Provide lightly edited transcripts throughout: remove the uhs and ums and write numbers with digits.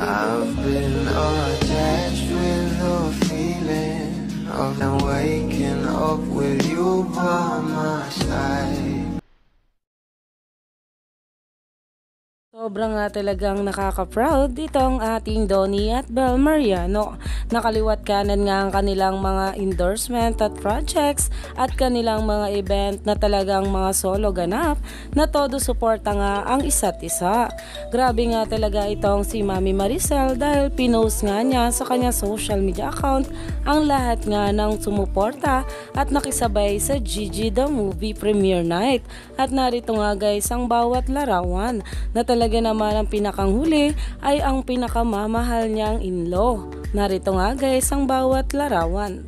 I've been attached with the feeling of now waking up with you by my side. Sobrang nga talagang nakaka-proud itong ating Donnie at Bel Mariano. Nakaliwat kanan nga ang kanilang mga endorsement at projects at kanilang mga event na talagang mga solo ganap na todo suporta nga ang isa't isa. Grabe nga talaga itong si Mami Maricel dahil pinost nga niya sa kanya social media account ang lahat nga ng sumuporta at nakisabay sa Gigi the Movie Premiere Night. At narito nga guys ang bawat larawan na talaga naman ang pinakanghuli ay ang pinakamamahal niyang in-law. Narito nga guys ang bawat larawan.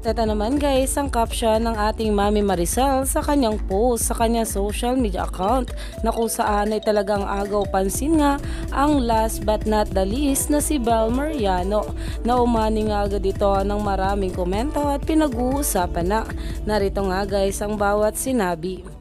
At ito naman guys ang caption ng ating Mami Maricel sa kanyang post sa kanyang social media account na kung saan ay talagang agaw pansin nga ang last but not the least na si Bel Mariano na umani nga agad ito ng maraming komento at pinag-uusapan na. Narito nga guys ang bawat sinabi.